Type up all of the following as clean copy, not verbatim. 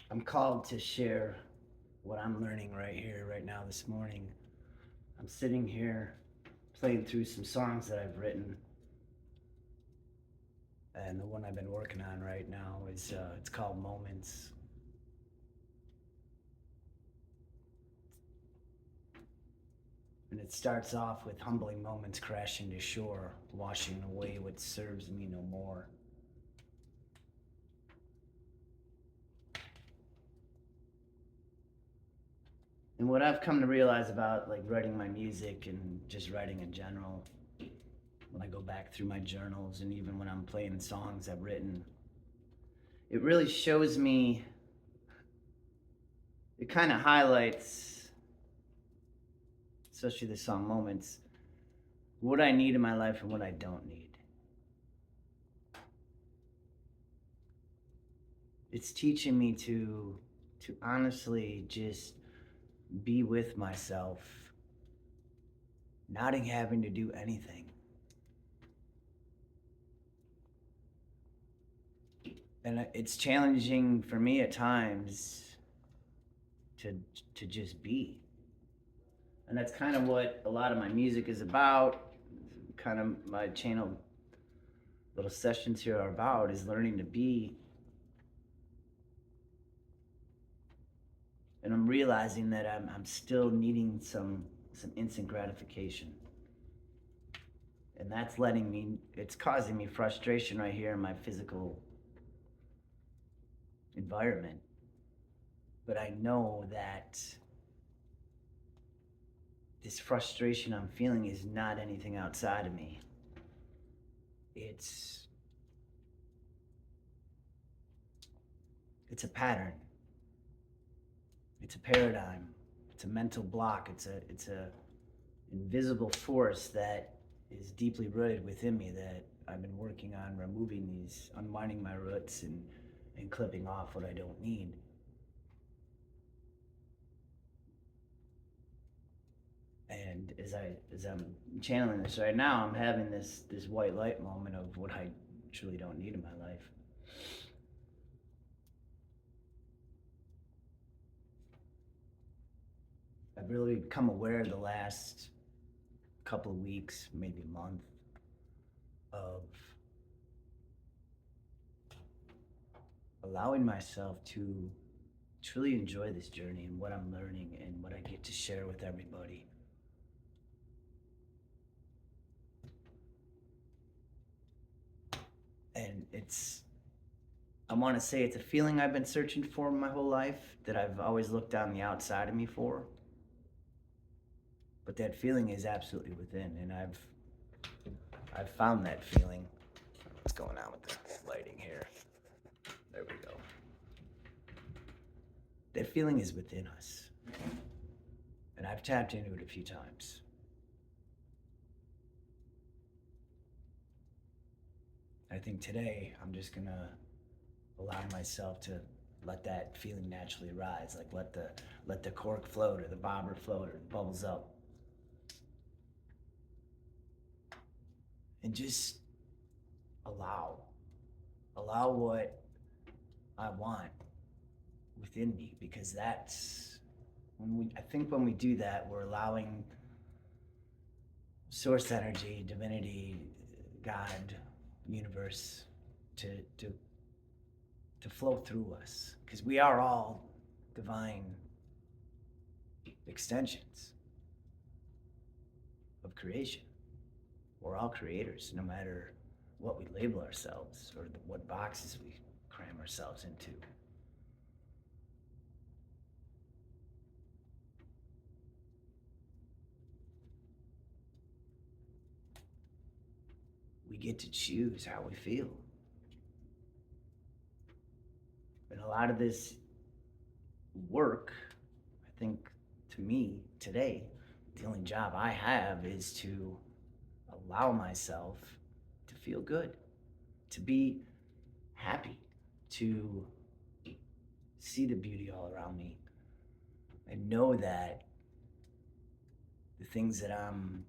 I'm called to share what I'm learning right here, right now, this morning. I'm sitting here playing through some songs that I've written, and the one I've been working on right now is it's called Moments. And it starts off with humbling moments crashing to shore, washing away what serves me no more. And what I've come to realize about like writing my music and just writing in general, when I go back through my journals and even when I'm playing songs I've written, it really shows me, it kind of highlights, especially the song Moments, what I need in my life and what I don't need. It's teaching me to honestly just be with myself, not having to do anything. And it's challenging for me at times to to just be. And that's kind of what a lot of my music is about. Kind of my channel little sessions here are about is learning to be. And I'm realizing that I'm still needing some instant gratification. And that's letting me, it's causing me frustration right here in my physical environment. But I know that this frustration I'm feeling is not anything outside of me. It's it's a pattern. It's a paradigm. It's a mental block. It's a invisible force that is deeply rooted within me that I've been working on removing these, unwinding my roots and clipping off what I don't need. And as I'm channeling this right now, I'm having this white light moment of what I truly don't need in my life. I've really become aware the last couple of weeks, maybe a month, of allowing myself to truly enjoy this journey and what I'm learning and what I get to share with everybody. And I want to say it's a feeling I've been searching for my whole life that I've always looked on the outside of me for. But that feeling is absolutely within, and I've found that feeling. What's going on with the lighting here? There we go. That feeling is within us, and I've tapped into it a few times. I think today I'm just gonna allow myself to let that feeling naturally rise, like let the cork float or the bobber float or bubbles up, and just allow allow what I want within me, because that's I think when we do that, we're allowing source energy, divinity, God, universe to to to flow through us, because we are all divine extensions of creation. We're all creators, no matter what we label ourselves or what boxes we cram ourselves into. We get to choose how we feel. And a lot of this work, I think, to me today, the only job I have is to allow myself to feel good, to be happy, to see the beauty all around me, and know that the things that I'm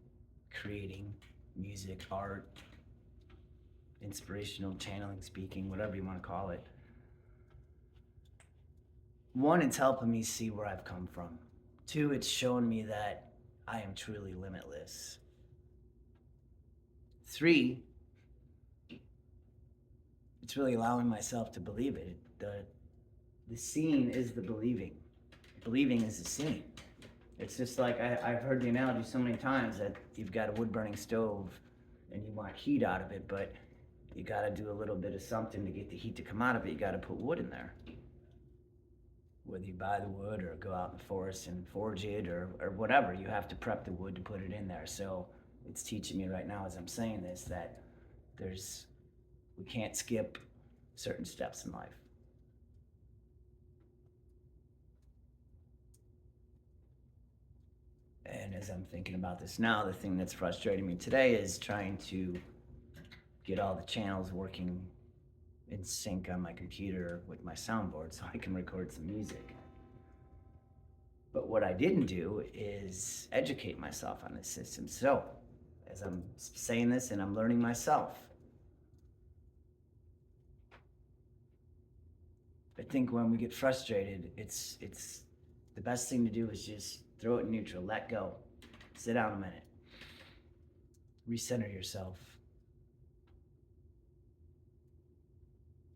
creating, music, art, inspirational channeling, speaking, whatever you want to call it, One, it's helping me see where I've come from. Two, it's showing me that I am truly limitless. Three, it's really allowing myself to believe it. The seeing is the believing. Believing is the seeing. It's just like I've heard the analogy so many times that you've got a wood burning stove and you want heat out of it, but you got to do a little bit of something to get the heat to come out of it. You got to put wood in there. Whether you buy the wood or go out in the forest and forge it or whatever, you have to prep the wood to put it in there. So it's teaching me right now as I'm saying this that we can't skip certain steps in life. And as I'm thinking about this now, the thing that's frustrating me today is trying to get all the channels working in sync on my computer with my soundboard so I can record some music. But what I didn't do is educate myself on this system. So, as I'm saying this and I'm learning myself, I think when we get frustrated, it's the best thing to do is just throw it in neutral, let go, sit down a minute, recenter yourself.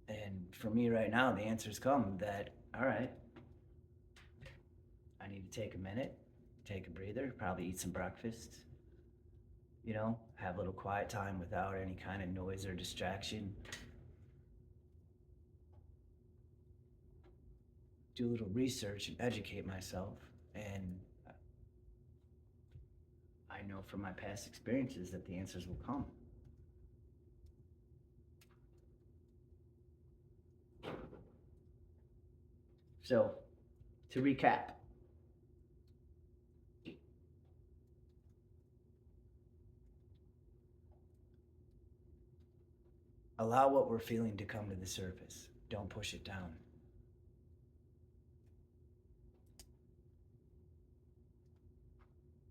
And for me right now, the answer's come that, all right, I need to take a minute, take a breather, probably eat some breakfast, have a little quiet time without any kind of noise or distraction. Do a little research and educate myself. And I know from my past experiences that the answers will come. So, to recap, allow what we're feeling to come to the surface. Don't push it down.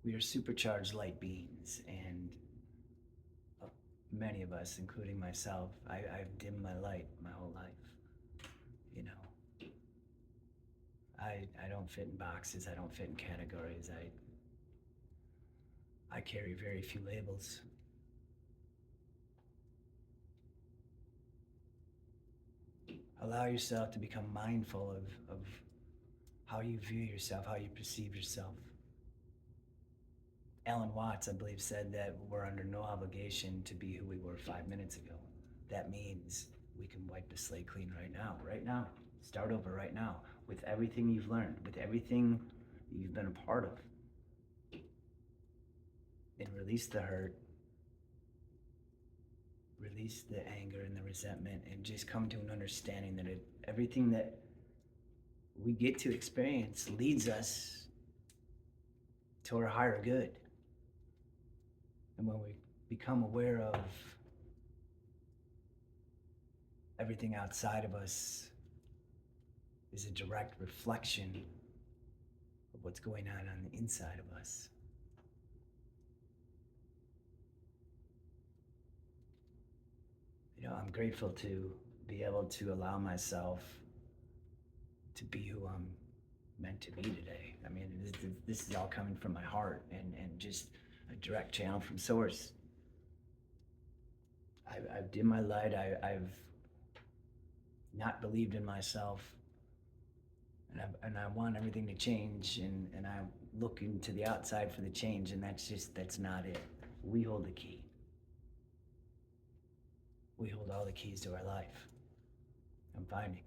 We are supercharged light beings, and many of us, including myself, I've dimmed my light my whole life. I don't fit in boxes. I don't fit in categories. I carry very few labels. Allow yourself to become mindful of how you view yourself, how you perceive yourself. Alan Watts, I believe, said that we're under no obligation to be who we were 5 minutes ago. That means we can wipe the slate clean right now. Right now. Start over right now with everything you've learned, with everything you've been a part of. And release the hurt, release the anger and the resentment, and just come to an understanding that everything that we get to experience leads us to our higher good. And when we become aware of everything outside of us is a direct reflection of what's going on the inside of us. I'm grateful to be able to allow myself to be who I'm meant to be today. I mean, this is all coming from my heart and just a direct channel from source. I've dimmed my light. I've not believed in myself. And I want everything to change, and I look into the outside for the change, and that's not it. We hold the key. We hold all the keys to our life. I'm finding.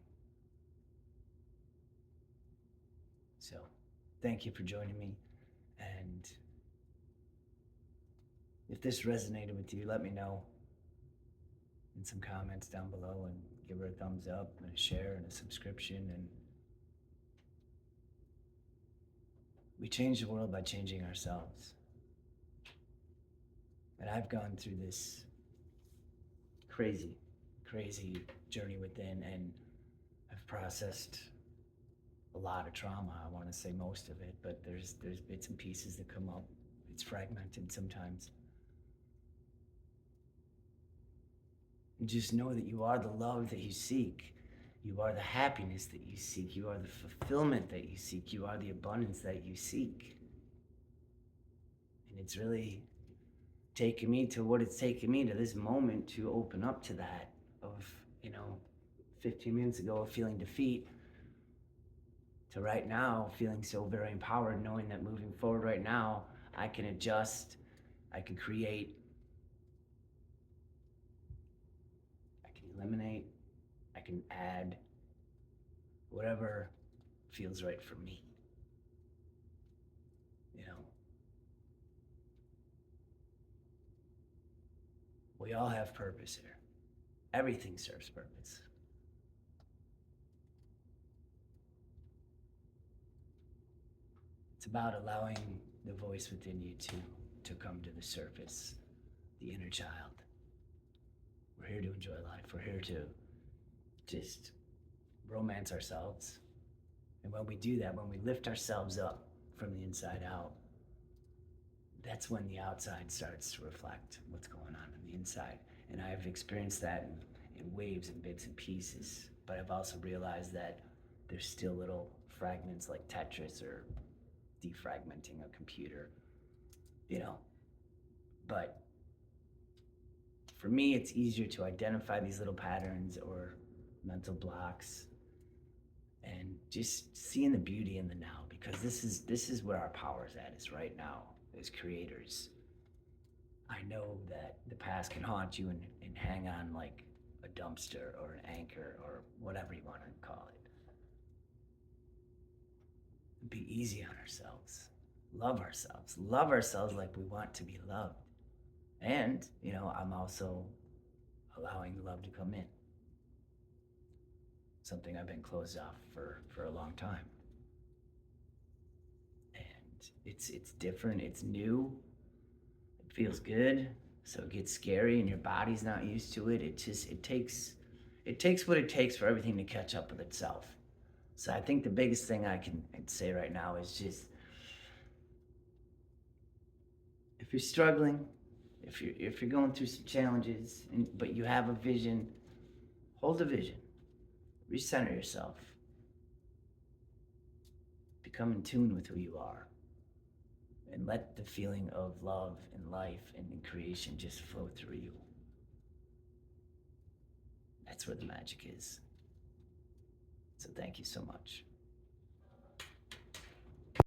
So, thank you for joining me, and if this resonated with you, let me know in some comments down below, and give her a thumbs up and a share and a subscription. And we change the world by changing ourselves. And I've gone through this crazy journey within, and I've processed a lot of trauma. I want to say most of it, but there's bits and pieces that come up. It's fragmented sometimes. And just know that you are the love that you seek. You are the happiness that you seek. You are the fulfillment that you seek. You are the abundance that you seek. And it's really taken me to what it's taken me to this moment to open up to that of, 15 minutes ago of feeling defeat to right now feeling so very empowered, knowing that moving forward right now, I can adjust, I can create, I can eliminate, I can add whatever feels right for me. You know, we all have purpose here. Everything serves purpose. It's about allowing the voice within you to come to the surface, the inner child. We're here to enjoy life. We're here to just romance ourselves. And when we do that, when we lift ourselves up from the inside out, that's when the outside starts to reflect what's going on the inside. And I've experienced that in waves and bits and pieces. But I've also realized that there's still little fragments like Tetris or defragmenting a computer, you know. But for me, it's easier to identify these little patterns or mental blocks and just seeing the beauty in the now, because this is where our power is at, is right now as creators. I know that the past can haunt you and hang on like a dumpster or an anchor or whatever you want to call it. Be easy on ourselves. Love ourselves like we want to be loved. And, I'm also allowing love to come in. Something I've been closed off for a long time. And it's different, it's new, it feels good, so it gets scary and your body's not used to it. It takes what it takes for everything to catch up with itself. So I think the biggest thing I can say right now is just, if you're struggling, if you're going through some challenges, but you have a vision, hold the vision. Recenter yourself. Become in tune with who you are. And let the feeling of love and life and in creation just flow through you. That's where the magic is. So thank you so much.